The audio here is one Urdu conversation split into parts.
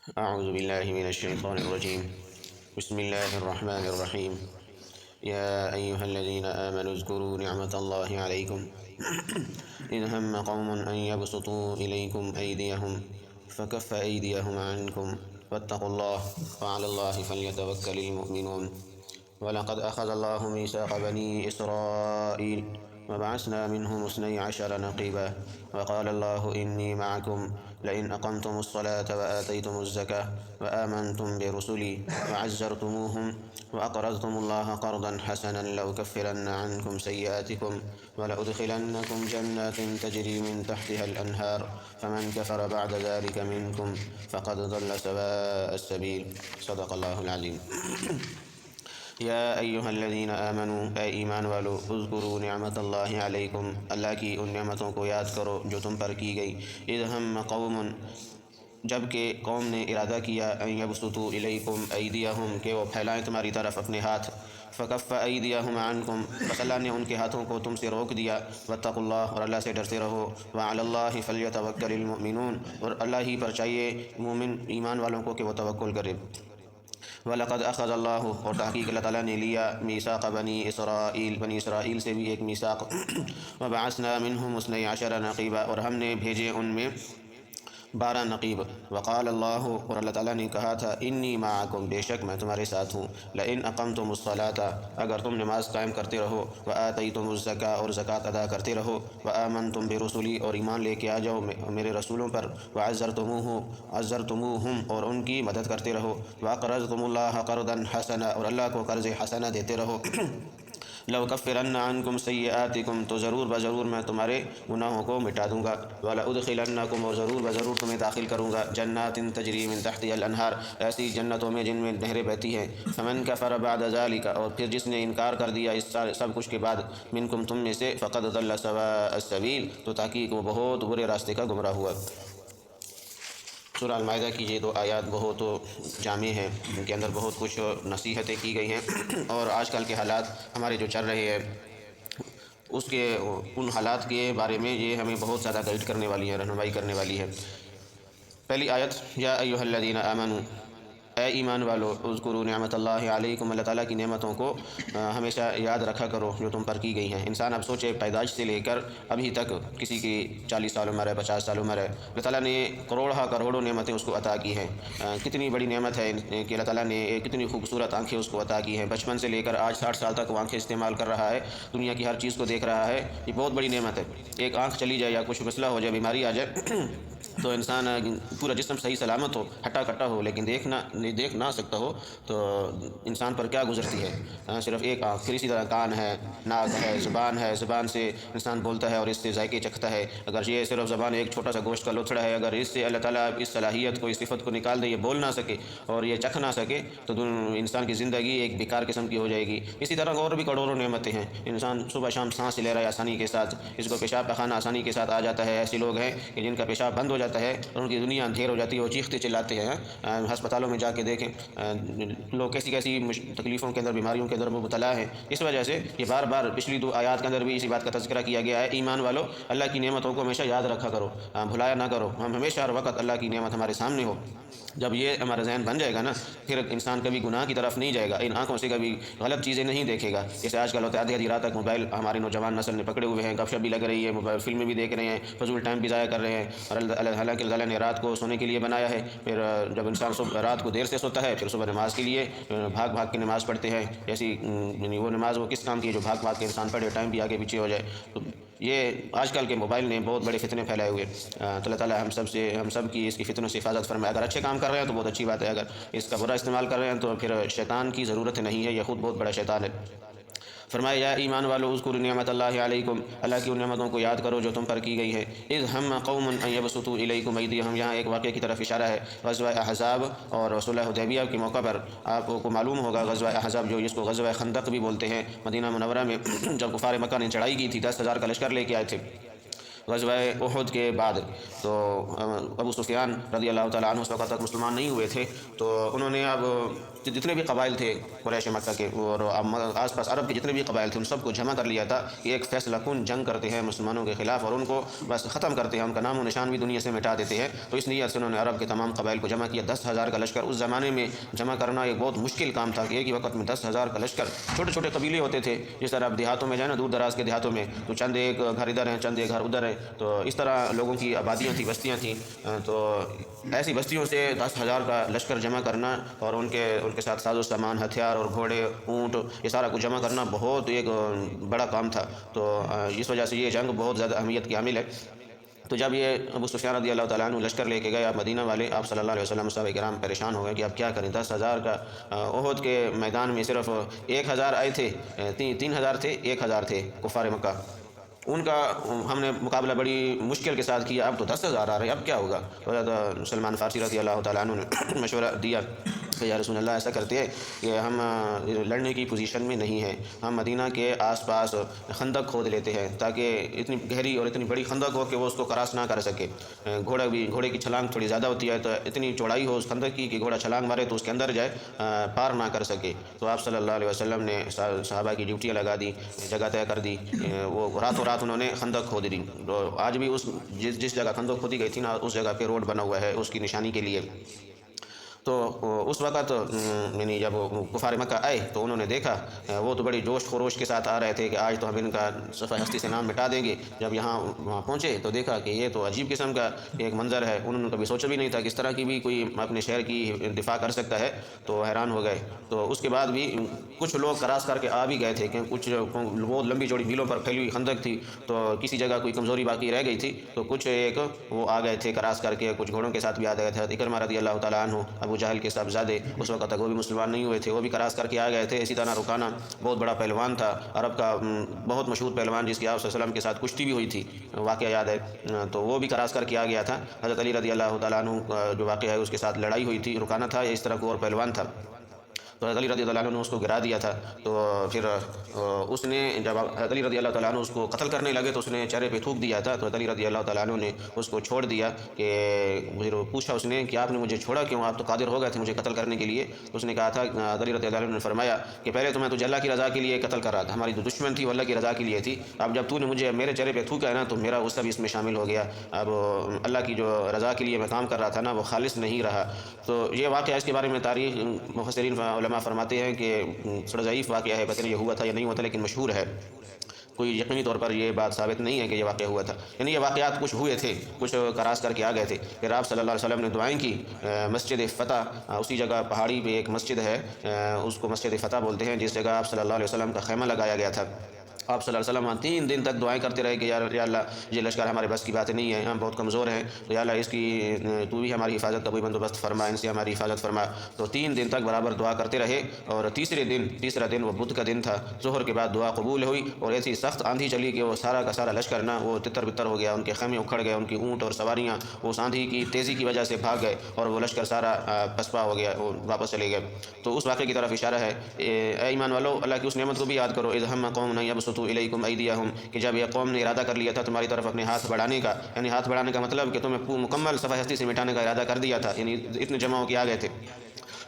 أعوذ بالله من الشيطان الرجيم. بسم الله الرحمن الرحيم. يا أيها الذين آمنوا اذكروا نعمة الله عليكم إذ هم قوم أن يبسطوا إليكم أيديهم فكف أيديهم عنكم واتقوا الله وعلى الله فليتوكل المؤمنون. ولقد أخذ الله ميثاق بني إسرائيل وبعثنا منهم 12 نقيبا وقال الله إني معكم لئن أقمتم الصلاة وآتيتم الزكاة وآمنتم برسلي وعزرتموهم وأقرضتم الله قرضا حسنا لأكفرن عنكم سيئاتكم ولأدخلنكم جنات تجري من تحتها الأنهار فمن كفر بعد ذلك منكم فقد ضل سواء السبيل. صدق الله العظيم. یا ایہا الذین آمنوا، اے ایمان والو، اذکروا نعمت اللہ علیکم، اللہ کی ان نعمتوں کو یاد کرو جو تم پر کی گئی. اذ ہم قوم، جب کہ قوم نے ارادہ کیا، ان یبسطوا الیکم ایدیہم، کہ وہ پھیلائیں تمہاری طرف اپنے ہاتھ. فکف ایدیہم عنکم، بس اللہ نے ان کے ہاتھوں کو تم سے روک دیا. واتقوا اللہ، اور اللہ سے ڈرتے رہو. وعلی اللہ فلیتوکل المؤمنون، اور اللہ ہی پر چاہیے مومن ایمان والوں کو کہ وہ توکل کرے. وَلَقَدْ أَخَذَ اللَّهُ، اور تحقیق اللہ تعالیٰ نے لیا، میثاق بنی اسرائیل، بنی اسرائیل سے بھی ایک میثاق. وَبَعَثْنَا مِنْهُمْ 12 نقیبا، اور ہم نے بھیجے ان میں 12 نقیب. وقال اللہ، اور اللہ تعالیٰ نے کہا تھا، انی معکم، بے شک میں تمہارے ساتھ ہوں. لئن اقمتم الصلاۃ، اگر تم نماز قائم کرتے رہو. وآتیتم الزکاۃ، اور زکوٰۃ ادا کرتے رہو. وآمنتم برسلی، اور ایمان لے کے آ جاؤ میرے رسولوں پر. وعزرتموہم، اور ان کی مدد کرتے رہو. واقرضتم اللہ قرضا حسنا، اور اللہ کو قرض حسنہ دیتے رہو. لَأُكَفِّرَنَّ عَنْكُمْ سَيِّئَاتِكُمْ، تو ضرور بضرور میں تمہارے گناہوں کو مٹا دوں گا. وَلَأُدْخِلَنَّكُمْ، اور ضرور بضرور تمہیں داخل کروں گا. جنات تجری من تحتها الانہار، ایسی جنتوں میں جن میں نہریں بہتی ہیں. فمن کفر بعد ذلك، اور پھر جس نے انکار کر دیا اس سب کچھ کے بعد، منکم، تم میں سے، فقد ضل سواء السبیل، تو تحقیق وہ بہت برے راستے کا گمراہ ہوا. سورہ المائدہ کی یہ 2 آیات بہت جامع ہیں، ان کے اندر بہت کچھ نصیحتیں کی گئی ہیں، اور آج کل کے حالات ہمارے جو چل رہے ہیں ان حالات کے بارے میں یہ ہمیں بہت زیادہ گائیڈ کرنے والی ہے، رہنمائی کرنے والی ہے. پہلی آیت، یا ایھا الذین آمنوا، اے ایمان والو، اذکروا نعمت اللہ علیکم، اللہ تعالیٰ کی نعمتوں کو ہمیشہ یاد رکھا کرو جو تم پر کی گئی ہیں. انسان اب سوچے، پیدائش سے لے کر ابھی تک، کسی کی 40 سال عمر ہے، 50 سال عمر ہے، اللہ تعالیٰ نے کروڑوں نعمتیں اس کو عطا کی ہیں. کتنی بڑی نعمت ہے کہ اللہ تعالیٰ نے کتنی خوبصورت آنکھیں اس کو عطا کی ہیں. بچپن سے لے کر آج 60 سال تک وہ آنکھیں استعمال کر رہا ہے، دنیا کی ہر چیز کو دیکھ رہا ہے. یہ بہت بڑی نعمت ہے. ایک آنکھ چلی جائے یا کچھ مسئلہ ہو جائے، بیماری آ جائے تو انسان پورا جسم صحیح سلامت ہو، ہٹا کٹا ہو، لیکن دیکھ نہ سکتا ہو تو انسان پر کیا گزرتی ہے. صرف ایک آنکھ. پھر اسی طرح کان ہے، ناک ہے، زبان سے انسان بولتا ہے اور اس سے ذائقے چکھتا ہے. اگر یہ صرف زبان ایک چھوٹا سا گوشت کا لوتھڑا ہے، اگر اس سے اللہ تعالیٰ اس صلاحیت کو، اس صفت کو نکال دے، یہ بول نہ سکے اور یہ چکھ نہ سکے، تو انسان کی زندگی ایک بیکار قسم کی ہو جائے گی. اسی طرح اور بھی کروڑوں نعمتیں ہیں. انسان صبح شام سانس لے رہا ہے آسانی کے ساتھ، اس کو پیشاب پخانہ آسانی کے ساتھ آ جاتا ہے. ایسے لوگ ہیں کہ جن کا پیشاب بند ہو جاتا ہے اور ان کی دنیا اندھیر ہو جاتی ہے، وہ چیختے چلاتے ہیں. ہسپتالوں میں جا کے دیکھیں لوگ کیسی تکلیفوں کے اندر، بیماریوں کے اندر مبتلا ہیں. اس وجہ سے یہ بار بار پچھلی 2 آیات کے اندر بھی اسی بات کا تذکرہ کیا گیا ہے. ایمان والو، اللہ کی نعمتوں کو ہمیشہ یاد رکھا کرو، بھلایا نہ کرو. ہم ہمیشہ ہر وقت اللہ کی نعمت ہمارے سامنے ہو. جب یہ ہمارا ذہن بن جائے گا نا، پھر انسان کبھی گناہ کی طرف نہیں جائے گا، ان آنکھوں سے کبھی غلط چیزیں نہیں دیکھے گا. جیسے آج کل ہوتا ہے، آدھی رات تک موبائل ہمارے نوجوان نسل نے پکڑے ہوئے ہیں، گپ شپ بھی لگ رہی ہے، موبائل فلمیں بھی دیکھ رہے ہیں، فضول ٹائم بھی ضائع کر رہے ہیں. اور حالانکہ اللہ نے رات کو سونے کے لیے بنایا ہے. پھر جب انسان رات کو دیر سے سوتا ہے، پھر صبح نماز کے لیے بھاگ کے نماز پڑھتے ہیں. ایسی یعنی وہ نماز وہ کس کام کی ہے جو بھاگ کے انسان پڑھے، ٹائم بھی آگے پیچھے ہو جائے. تو یہ آج کل کے موبائل نے بہت بڑے فتنے پھیلائے ہوئے. تو اللہ تعالیٰ ہم سب کی اس کی فتنوں سے حفاظت فرمائے. اگر اچھے کام کر رہے ہیں تو بہت اچھی بات ہے، اگر اس کا برا استعمال کر رہے ہیں تو پھر شیطان کی ضرورت نہیں ہے، یہ خود بہت بڑا شیطان ہے. فرمایا، یا ایمان والو، اذکروا نعمت اللہ علیکم، اللہ کی ان نعمتوں کو یاد کرو جو تم پر کی گئی ہے. اذ ہم قوم ان یبسطوا الیکم ایدیہم، یہاں ایک واقعے کی طرف اشارہ ہے. غزوہ احزاب اور صلح حدیبیہ کے موقع پر آپ کو معلوم ہوگا، غزوہ احزاب جس کو غزوہ خندق بھی بولتے ہیں، مدینہ منورہ میں جب کفار مکہ نے چڑھائی کی تھی، 10,000 کا لشکر لے کے آئے تھے. غزوہ احد کے بعد تو ابو سفیان رضی اللہ تعالیٰ عنہ اس وقت تک مسلمان نہیں ہوئے تھے، تو انہوں نے اب جتنے بھی قبائل تھے قریش مکہ کے اور آس پاس عرب کے جتنے بھی قبائل تھے ان سب کو جمع کر لیا تھا کہ ایک فیصلہ کن جنگ کرتے ہیں مسلمانوں کے خلاف اور ان کو بس ختم کرتے ہیں، ان کا نام و نشان بھی دنیا سے مٹا دیتے ہیں۔ تو اس نیت سے انہوں نے عرب کے تمام قبائل کو جمع کیا۔ 10,000 کا لشکر اس زمانے میں جمع کرنا ایک بہت مشکل کام تھا کہ ایک ہی وقت میں 10,000 کا لشکر، چھوٹے چھوٹے قبیلے ہوتے تھے جس طرح اب دیہاتوں میں جائیں نا، دور دراز کے دیہاتوں میں تو چند ایک گھر ادھر ہیں چند ایک گھر ادھر ہیں، تو اس طرح لوگوں کی آبادیاں تھیں، بستیاں تھیں، تو ایسی بستیوں سے 10,000 کا لشکر جمع کرنا اور ان کے ساتھ ساز و سامان، ہتھیار اور گھوڑے اونٹ یہ سارا کچھ جمع کرنا بہت ایک بڑا کام تھا۔ تو اس وجہ سے یہ جنگ بہت زیادہ اہمیت کی حامل ہے۔ تو جب یہ ابو سفیان رضی اللہ تعالیٰ عنہ لشکر لے کے گئے آپ مدینہ والے، آپ صلی اللہ علیہ وسلم صحابہ کرام پریشان ہو گئے کہ اب کیا کریں، 10,000 کا احد کے میدان میں صرف 1,000 آئے تھے، 3,000 تھے، 1,000 تھے کفار مکہ، ان کا ہم نے مقابلہ بڑی مشکل کے ساتھ کیا، اب تو 10,000 آ رہے ہیں، اب کیا ہوگا؟ تو سلمان فارسی رضی اللہ تعالیٰ عنہ نے مشورہ دیا کہ یا رسول اللہ ایسا کرتے ہیں کہ ہم لڑنے کی پوزیشن میں نہیں ہیں، ہم مدینہ کے آس پاس خندق کھود لیتے ہیں تاکہ اتنی گہری اور اتنی بڑی خندق ہو کہ وہ اس کو کراس نہ کر سکے، گھوڑے کی چھلانگ تھوڑی زیادہ ہوتی ہے تو اتنی چوڑائی ہو اس خندق کی کہ گھوڑا چھلانگ مارے تو اس کے اندر جائے، پار نہ کر سکے۔ تو آپ صلی اللہ علیہ وسلم نے صحابہ کی ڈیوٹیاں لگا دی، جگہ طے کر دی، وہ راتوں رات انہوں نے خندق کھود دی۔ تو آج بھی جس جگہ خندق کھودی گئی تھی نا اس جگہ پہ روڈ بنا ہوا ہے اس کی نشانی کے لیے۔ تو اس وقت یعنی جب کفار مکہ آئے تو انہوں نے دیکھا، وہ تو بڑی جوش خروش کے ساتھ آ رہے تھے کہ آج تو ہم ان کا صفحہ ہستی سے نام مٹا دیں گے۔ جب وہاں پہنچے تو دیکھا کہ یہ تو عجیب قسم کا ایک منظر ہے، انہوں نے کبھی سوچا بھی نہیں تھا کہ اس طرح کی بھی کوئی اپنے شہر کی دفاع کر سکتا ہے، تو حیران ہو گئے۔ تو اس کے بعد بھی کچھ لوگ کراس کر کے آ بھی گئے تھے کہ کچھ بہت لمبی چوڑی میلوں پر پھیلی ہوئی خندق تھی، تو کسی جگہ کوئی کمزوری باقی رہ گئی تھی، تو کچھ ایک وہ آ گئے تھے کراس کر کے، کچھ گھوڑوں کے ساتھ بھی آ گئے تھے۔ اکرمہ رضی اللہ تعالیٰ عنہ ابو جہل کے صاحبزادے اس وقت تک وہ بھی مسلمان نہیں ہوئے تھے، وہ بھی کراس کر کے آ گئے تھے۔ اسی طرح رکانہ بہت بڑا پہلوان تھا، عرب کا بہت مشہور پہلوان جس کی آپ صلی اللہ علیہ وسلم کے ساتھ کشتی بھی ہوئی تھی، واقعہ یاد ہے، تو وہ بھی کراس کر کے آ گیا تھا۔ حضرت علی رضی اللہ تعالیٰ عنہ جو واقعہ ہے اس کے ساتھ لڑائی ہوئی تھی، رکانہ تھا یا اس طرح کو اور پہلوان تھا، تو حضرت علی رضی اللہ عنہ نے اس کو گرا دیا تھا۔ تو پھر اس نے جب حضرت علی رضی اللہ تعالیٰ عنہ اس کو قتل کرنے لگے تو اس نے چہرے پہ تھوک دیا تھا، تو حضرت علی رضی اللہ تعالیٰ عنہ نے اس کو چھوڑ دیا کہ پھر پوچھا اس نے کہ آپ نے مجھے چھوڑا کیوں، آپ تو قادر ہو گئے تھے مجھے قتل کرنے کے لیے؟ تو اس نے کہا تھا، حضرت علی رضی اللہ عنہ نے فرمایا کہ پہلے تو میں تجھے اللہ کی رضا کے لیے قتل کر رہا تھا، ہماری جو دشمن تھی وہ اللہ کی رضا کے لیے تھی، اب جب تو نے مجھے میرے چہرے پہ تھوکا ہے نا تو میرا غصہ بھی اس میں شامل ہو گیا، اب اللہ کی جو رضا کے لیے میں کام کر رہا تھا نا وہ خالص نہیں رہا۔ تو یہ واقعہ اس کے بارے میں تاریخ مفسرین علماء فرماتے ہیں کہ تھوڑا ضعیف واقعہ ہے، پتہ نہیں یہ ہوا تھا یا نہیں ہوا تھا، لیکن مشہور ہے، کوئی یقینی طور پر یہ بات ثابت نہیں ہے کہ یہ واقعہ ہوا تھا۔ یعنی یہ واقعات کچھ ہوئے تھے، کچھ کراس کر کے آ گئے تھے، پھر آپ صلی اللہ علیہ وسلم نے دعائیں کی۔ مسجد فتح اسی جگہ پہاڑی پہ ایک مسجد ہے، اس کو مسجد فتح بولتے ہیں، جس جگہ آپ صلی اللہ علیہ وسلم کا خیمہ لگایا گیا تھا۔ آپ صلی اللہ علیہ وسلم 3 دن تک دعائیں کرتے رہے کہ یا اللہ یہ لشکر ہمارے بس کی بات نہیں ہے، ہم بہت کمزور ہیں، تو یا اللہ اس کی تو بھی ہماری حفاظت کا کوئی بندوبست فرما، ان سے ہماری حفاظت فرما۔ تو 3 دن تک برابر دعا کرتے رہے، اور تیسرا دن وہ بدھ کا دن تھا، ظہر کے بعد دعا قبول ہوئی اور ایسی سخت آندھی چلی کہ وہ سارا کا سارا لشکر نا وہ تتر بتر ہو گیا، ان کے خیمے اکھڑ گئے، ان کی اونٹ اور سواریاں اس آندھی کی تیزی کی وجہ سے بھاگ گئے اور وہ لشکر سارا پسپا ہو گیا، وہ واپس چلے گئے۔ تو اس واقعے کی طرف اشارہ ہے، اے ایمان والو اللہ کی اس نعمت کو بھی یاد کرو، اذ ہم قوم یبسطوا الیکم ایدیہم، کہ جب یہ قوم نے ارادہ کر لیا تھا تمہاری طرف اپنے ہاتھ بڑھانے کا، یعنی ہاتھ بڑھانے کا مطلب کہ تمہیں مکمل صفحہ ہستی سے مٹانے کا ارادہ کر دیا تھا، یعنی اتنے جمع ہو کے آ گئے تھے۔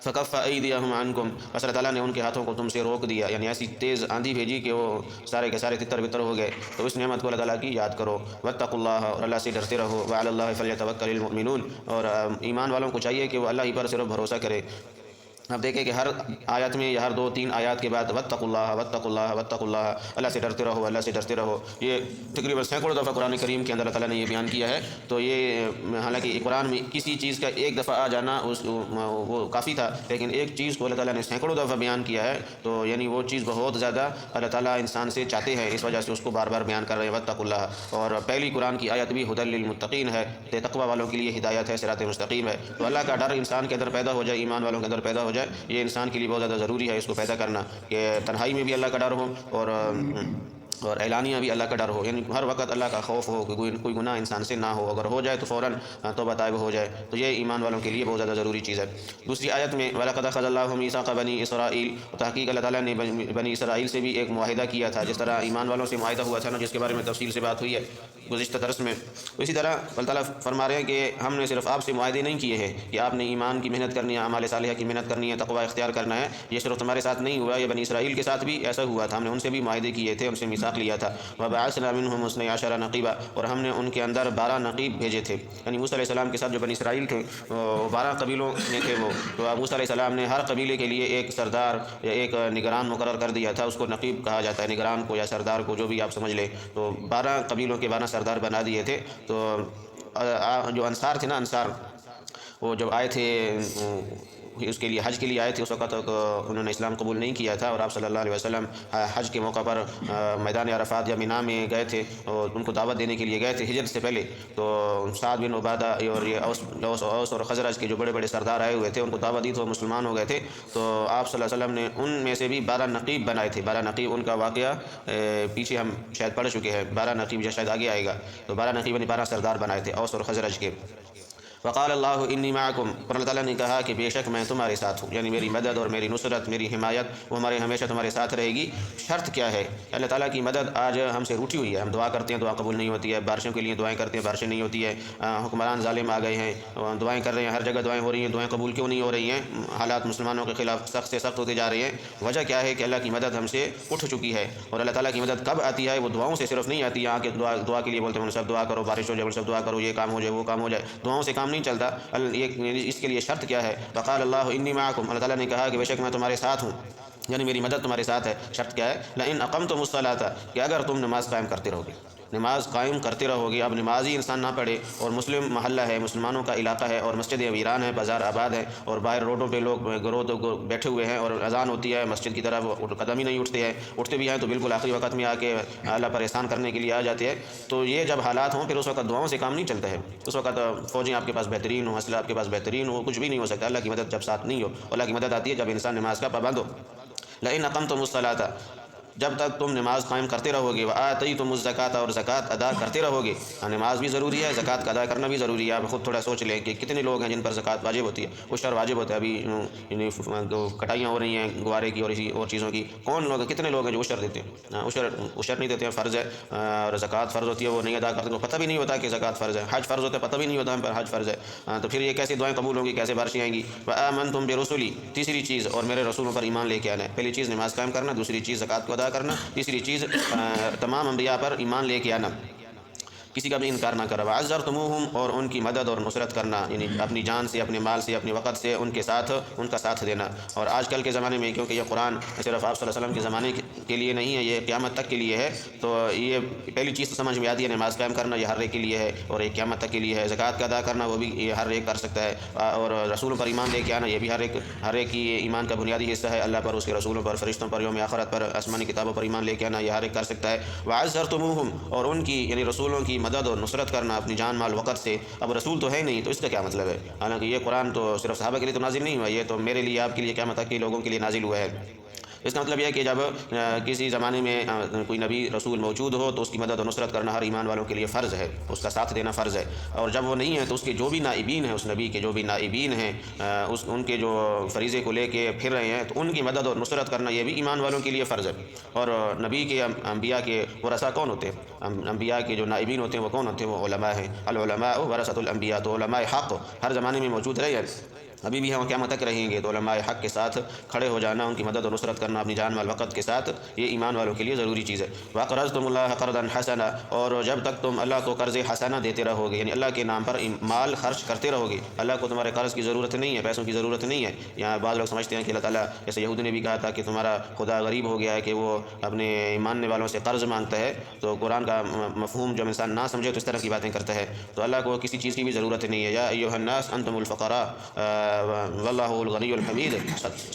فکف ایدیہم عنکم، بس اللہ تعالیٰ نے ان کے ہاتھوں کو تم سے روک دیا، یعنی ایسی تیز آندھی بھیجی کہ وہ سارے کے سارے تتر بتر ہو گئے۔ تو اس نعمت کو اللہ تعالیٰ کی یاد کرو، واتقوا اللہ، اور اللہ سے ڈرتے رہو، وعلی اللہ فلیتوکل المؤمنون، اور ایمان والوں کو چاہیے کہ وہ اللہ ہی پر صرف بھروسہ کرے۔ اب دیکھیں کہ ہر آیت میں یا ہر 2-3 آیات کے بعد واتقوا اللہ واتقوا اللہ واتقوا اللہ، اللہ سے ڈرتے رہو، اللہ سے ڈرتے رہو، یہ تقریباً سینکڑوں دفعہ قرآن کریم کے اندر اللہ تعالیٰ نے یہ بیان کیا ہے۔ تو یہ حالانکہ قرآن میں کسی چیز کا ایک دفعہ آ جانا وہ کافی تھا، لیکن ایک چیز کو اللہ تعالیٰ نے سینکڑوں دفعہ بیان کیا ہے، تو یعنی وہ چیز بہت زیادہ اللہ تعالیٰ انسان سے چاہتے ہیں، اس وجہ سے اس کو بار بار بیان کر رہے ہیں واتقوا اللہ۔ اور پہلی قرآن کی آیت بھی ھدی للمتقین ہے، تقوی والوں کے لیے ہدایت ہے، صراط مستقیم ہے۔ تو اللہ کا ڈر انسان کے اندر پیدا ہو جائے، ایمان والوں کے اندر پیدا ہو جائے، یہ انسان کے لیے بہت زیادہ ضروری ہے اس کو پیدا کرنا، کہ تنہائی میں بھی اللہ کا ڈر ہو اور اعلانیہ بھی اللہ کا ڈر ہو، یعنی ہر وقت اللہ کا خوف ہو کہ کوئی گناہ انسان سے نہ ہو، اگر ہو جائے تو فوراً توبہ طائب ہو جائے، تو یہ ایمان والوں کے لیے بہت زیادہ ضروری چیز ہے۔ دوسری آیت میں وَلَقَدْ أَخَذَ اللَّهُ مِيثَاقَ بَنِي إِسْرَائِيلَ، تحقیق اللہ تعالیٰ نے بنی اسرائیل سے بھی ایک معاہدہ کیا تھا، جس طرح ایمان والوں سے معاہدہ ہوا تھا نا، جس کے بارے میں تفصیل سے بات ہوئی ہے۔ گزشتہ درس میں. اسی طرح اللہ تعالیٰ فرما رہے ہیں کہ ہم نے صرف آپ سے معاہدے نہیں کیے ہیں کہ آپ نے ایمان کی محنت کرنی ہے، اعمال صالحہ کی محنت کرنی ہے، تقوی اختیار کرنا ہے. یہ صرف تمہارے ساتھ نہیں ہوا، یہ بنی اسرائیل کے ساتھ بھی ایسا ہوا تھا. ہم نے ان سے بھی معاہدے کیے تھے، ان سے میثاق لیا تھا. وَبَعَثْنَا مِنْهُمْ اثْنَيْ عَشَرَ نَقِيبًا، اور ہم نے ان کے اندر 12 نقیب بھیجے تھے. یعنی موسیٰ علیہ السلام کے ساتھ جو بنی اسرائیل تھے وہ 12 قبیلوں میں تھے وہ. تو موسیٰ علیہ السلام نے ہر قبیلے کے لیے ایک سردار یا ایک نگران مقرر کر دیا تھا. اس کو نقیب کہا جاتا ہے، نگران کو یا سردار کو، جو بھی آپ سمجھ لیں. تو 12 قبیلوں کے 12 سردار بنا دیے تھے. تو جو انصار تھے نا، انصار وہ جب آئے تھے اس کے لیے حج کے لیے آئے تھے، اس وقت تک انہوں نے اسلام قبول نہیں کیا تھا. اور آپ صلی اللہ علیہ وسلم حج کے موقع پر میدان عرفات یا مینا میں گئے تھے اور ان کو دعوت دینے کے لیے گئے تھے ہجرت سے پہلے. تو سعد بن عبادہ اور یہ اوس اور خزرج کے جو بڑے بڑے سردار آئے ہوئے تھے، ان کو دعوت دی تو مسلمان ہو گئے تھے. تو آپ صلی اللہ علیہ وسلم نے ان میں سے بھی 12 نقیب بنائے تھے. 12 نقیب، ان کا واقعہ پیچھے ہم شاید پڑھ چکے ہیں. 12 نقیب یا شاید آگے آئے گا. تو 12 نقیب یعنی 12 سردار بنائے تھے اوس اور خزرج کے. وقال اللہ انی معکم، اور اللہ تعالیٰ نے کہا کہ بے شک میں تمہارے ساتھ ہوں. یعنی میری مدد اور میری نصرت، میری حمایت وہ ہمیشہ تمہارے ساتھ رہے گی. شرط کیا ہے؟ اللہ تعالیٰ کی مدد آج ہم سے روٹھی ہوئی ہے. ہم دعا کرتے ہیں، دعا قبول نہیں ہوتی ہے. بارشوں کے لیے دعائیں کرتے ہیں، بارشیں نہیں ہوتی ہے. حکمران ظالم آ گئے ہیں، دعائیں کر رہے ہیں، ہر جگہ دعائیں ہو رہی ہیں، دعائیں قبول کیوں نہیں ہو رہی ہیں؟ حالات مسلمانوں کے خلاف سخت سے سخت ہوتے جا رہے ہیں. وجہ کیا ہے کہ اللہ کی مدد ہم سے اٹھ چکی ہے. اور اللہ تعالیٰ کی مدد کب آتی ہے؟ وہ دعاؤں سے صرف نہیں آتی. یہاں کے دعا کے لیے بولتے ہیں سب دعا کرو، بارش ہو جائے، سب دعا کرو، یہ کام ہو جائے، وہ کام ہو جائے. دعاؤں سے کام نہیں چلتا. اس کے لیے شرط کیا ہے؟ وقال اللہ انی معکم، اللہ تعالیٰ نے کہا کہ بے شک میں تمہارے ساتھ ہوں، یعنی میری مدد تمہارے ساتھ ہے. شرط کیا ہے؟ لئن اقمتم الصلاۃ، کہ اگر تم نماز قائم کرتے رہو گے. نماز قائم کرتے رہو گے. اب نماز ہی انسان نہ پڑھے اور مسلم محلہ ہے، مسلمانوں کا علاقہ ہے اور مسجدیں ویران ہیں، بازار آباد ہیں اور باہر روڈوں پہ لوگ گروہ بیٹھے ہوئے ہیں اور اذان ہوتی ہے، مسجد کی طرف قدم ہی نہیں اٹھتے ہیں. اٹھتے بھی ہیں تو بالکل آخری وقت میں آ کے اللہ پر احسان کرنے کے لیے آ جاتے ہیں. تو یہ جب حالات ہوں پھر اس وقت دعاؤں سے کام نہیں چلتا ہے. اس وقت فوجیں آپ کے پاس بہترین ہوں، اسلحہ آپ کے پاس بہترین ہو، کچھ بھی نہیں ہو سکتا. اللہ کی مدد جب ساتھ نہیں ہو. اللہ کی مدد آتی ہے جب انسان نماز کا پابند ہو. لئن اقمتم الصلاۃ، جب تک تم نماز قائم کرتے رہو گے. وآتیتم الزکوٰۃ، اور زکوٰۃ ادا کرتے رہو گے. نماز بھی ضروری ہے، زکوٰۃ کا ادا کرنا بھی ضروری ہے. آپ خود تھوڑا سوچ لیں کہ کتنے لوگ ہیں جن پر زکوٰۃ واجب ہوتی ہے، عشر واجب ہوتا ہے. ابھی کٹائیاں ہو رہی ہیں گوارے کی اور چیزوں کی. کون لوگ، کتنے لوگ ہیں جو عشر دیتے ہیں؟ عشر نہیں دیتے ہیں، فرض ہے. اور زکوٰۃ فرض ہوتی ہے، وہ نہیں ادا کرتے. تو پتہ بھی نہیں ہوتا کہ زکوٰۃ فرض ہے. حج فرض ہوتا ہے، پتہ بھی نہیں ہوتا ہم پر حج فرض ہے. تو پھر یہ کیسے دعائیں قبول ہوں گی، کیسے بارشیں آئیں گی؟ وآمنتم برسلی، تیسری چیز، اور میرے رسولوں پر ایمان لے کے آنا ہے. پہلی چیز نماز قائم کرنا، دوسری چیز زکوٰۃ کو ادا کرنا، تیسری چیز تمام انبیاء پر ایمان لے کے آنا، کسی کا بھی انکار نہ کرا. وعزرتموہم، اور ان کی مدد اور نصرت کرنا، یعنی اپنی جان سے، اپنے مال سے، اپنے وقت سے ان کے ساتھ، ان کا ساتھ دینا. اور آج کل کے زمانے میں کیونکہ یہ قرآن صرف آپ صلی اللہ علیہ وسلم کے زمانے کے لیے نہیں ہے، یہ قیامت تک کے لیے ہے. تو یہ پہلی چیز تو سمجھ میں آتی ہے، نماز قائم کرنا یہ ہر ایک کے لیے ہے اور ایک قیامت تک کے لیے ہے. زکوٰۃ کا ادا کرنا وہ بھی یہ ہر ایک کر سکتا ہے. اور رسولوں پر ایمان لے کے آنا یہ بھی ہر ایک کی ایمان کا بنیادی حصہ ہے. اللہ پر، اس کے رسولوں پر، فرشتوں پر، یوم آخرت پر، آسمانی کتابوں پر ایمان لے کے آنا یہ ہر ایک کر سکتا ہے. وعزرتموہم، اور ان کی یعنی رسولوں کی مدد اور نصرت کرنا اپنی جان مال وقت سے. اب رسول تو ہے نہیں تو اس کا کیا مطلب ہے؟ حالانکہ یہ قرآن تو صرف صحابہ کے لیے تو نازل نہیں ہوا، یہ تو میرے لیے، آپ کے لیے، قیامت تک کے لوگوں کے لیے نازل ہوا ہے. اس کا مطلب یہ ہے کہ جب کسی زمانے میں کوئی نبی رسول موجود ہو تو اس کی مدد و نصرت کرنا ہر ایمان والوں کے لیے فرض ہے، اس کا ساتھ دینا فرض ہے. اور جب وہ نہیں ہے تو اس کے جو بھی نائبین ہیں، اس نبی کے جو بھی نائبین ہیں، ان کے جو فریضے کو لے کے پھر رہے ہیں، تو ان کی مدد اور نصرت کرنا یہ بھی ایمان والوں کے لیے فرض ہے. اور نبی کے، انبیاء کے ورثہ کون ہوتے ہیں؟ انبیاء کے جو نائبین ہوتے ہیں وہ کون ہوتے ہیں؟ وہ علماء ہیں. العلماء ورثۃ الانبیاء، تو علماء حق ہر زمانے میں موجود رہے ہیں، ابھی بھی ہم قیامت تک رہیں گے. تو علماء حق کے ساتھ کھڑے ہو جانا، ان کی مدد و نصرت کرنا اپنی جان مال وقت کے ساتھ، یہ ایمان والوں کے لیے ضروری چیز ہے. وَأَقْرَضْتُمُ اللَّهَ قَرْضًا حَسَنًا، اور جب تک تم اللہ کو قرض حسنہ دیتے رہو گے، یعنی اللہ کے نام پر مال خرچ کرتے رہو گے. اللہ کو تمہارے قرض کی ضرورت نہیں ہے، پیسوں کی ضرورت نہیں ہے. یہاں بعض لوگ سمجھتے ہیں کہ اللہ تعالیٰ، جیسے یہود نے بھی کہا تھا کہ تمہارا خدا غریب ہو گیا ہے کہ وہ اپنے ماننے والوں سے قرض مانگتا ہے. تو قرآن کا مفہوم جب انسان نہ سمجھے تو اس طرح کی باتیں کرتا ہے. تو اللہ کو کسی چیز کی بھی ضرورت نہیں ہے. یا ایھا الناس انتم الفقراء واللہ الغنی الحمید،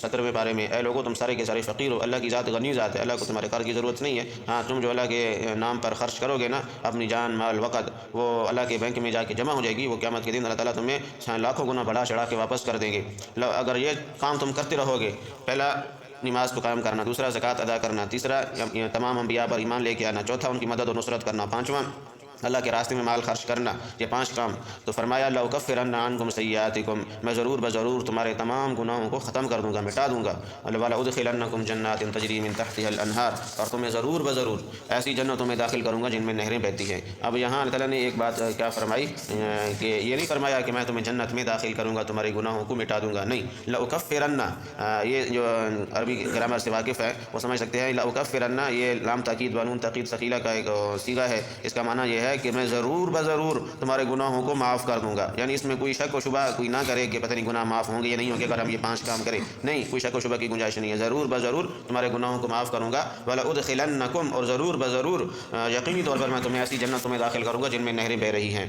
17ویں پارے میں، اے لوگو تم سارے کے سارے فقیر ہو، اللہ کی ذات غنی ذات ہے، اللہ کو تمہارے قرض کی ضرورت نہیں ہے. ہاں تم جو اللہ کے نام پر خرچ کرو گے نا، اپنی جان مال وقت، وہ اللہ کے بینک میں جا کے جمع ہو جائے گی. وہ قیامت کے دن اللہ تعالیٰ تمہیں لاکھوں گنا بڑھا چڑھا کے واپس کر دیں گے. اگر یہ کام تم کرتے رہو گے، پہلا نماز کو قائم کرنا، دوسرا زکوٰۃ ادا کرنا، تیسرا تمام انبیاء پر ایمان لے کے آنا، چوتھا ان کی مدد و نصرت کرنا، پانچواں اللہ کے راستے میں مال خرچ کرنا، یہ 5 کام۔ تو فرمایا لَأُكَفِّرَنَّ عَنْكُمْ سَيِّئَاتِكُمْ، میں ضرور تمہارے تمام گناہوں کو ختم کر دوں گا، مٹا دوں گا۔ وَلَأُدْخِلَنَّكُمْ جَنَّاتٍ تَجْرِي مِن تَحْتِهَا الْأَنْهَارُ، اور تمہیں ضرور ایسی جنتوں میں داخل کروں گا جن میں نہریں بہتی ہیں۔ اب یہاں اللہ تعالیٰ نے ایک بات کیا فرمائی کہ یہ نہیں فرمایا کہ میں تمہیں جنت میں داخل کروں گا، تمہارے گناہوں کو مٹا دوں گا، نہیں۔ لَأُكَفِّرَنَّ، یہ جو عربی گرامر سے واقف ہے وہ سمجھ سکتے ہیں، لَأُكَفِّرَنَّ یہ لام تاکید و نون تاکید ثقیلہ کا ایک صیغہ ہے، اس کا معنی یہ ہے کہ میں ضرور تمہارے گناہوں کو معاف کر دوں گا۔ یعنی اس میں کوئی شک و شبہ کوئی نہ کرے کہ پتہ نہیں گناہ معاف ہوں گے یا نہیں ہوں گے اگر ہم یہ 5 کام کریں، نہیں، کوئی شک و شبہ کی گنجائش نہیں ہے، ضرور تمہارے گناہوں کو معاف کروں گا۔ وَلَأُدْخِلَنَّكُمْ، اور ضرور یقینی طور پر میں تمہیں ایسی جنتوں میں داخل کروں گا جن میں نہریں بہہ رہی ہیں۔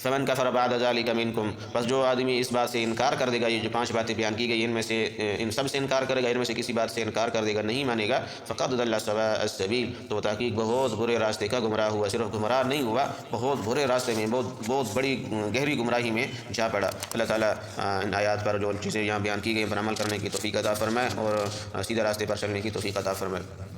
فمن کفر بعد ذلک منکم، بس جو آدمی اس بات سے انکار کر دے گا، یہ جو 5 باتیں بیان کی گئی ان میں سے ان سب سے انکار کرے گا، ان میں سے کسی بات سے انکار کر دے گا، نہیں مانے گا، فقد ضل سواء السبیل، تو تحقیق بہت برے راستے کا گمراہ ہوا، صرف گمراہ نہیں ہوا، بہت برے راستے میں، بہت بڑی گہری گمراہی میں جا پڑا۔ اللہ تعالیٰ ان آیات پر جو چیزیں یہاں بیان کی گئی پر عمل کرنے کی توفیق عطا فرمائے اور سیدھے راستے پر چلنے کی توفیق عطا فرمائے۔